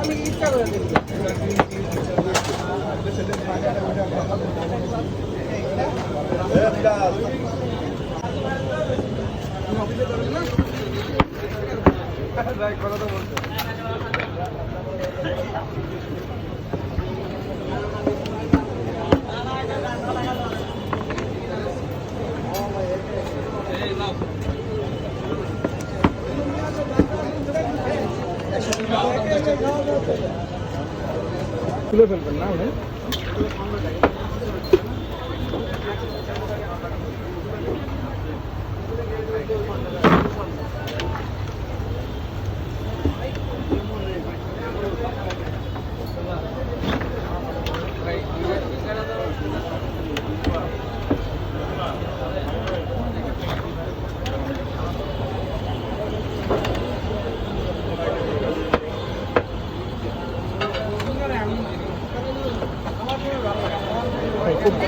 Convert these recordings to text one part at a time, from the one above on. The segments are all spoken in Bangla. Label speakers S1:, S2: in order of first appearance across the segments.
S1: আমি ইচ্ছা করে কথা বলতে খুলে ফেলবেন না উনি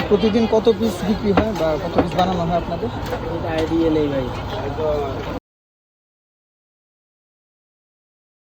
S1: প্রতিদিন কত পিস বিক্রি হয় বা কত পিস বানানো হয় আপনাদের?
S2: আইডিয়া নেই ভাই।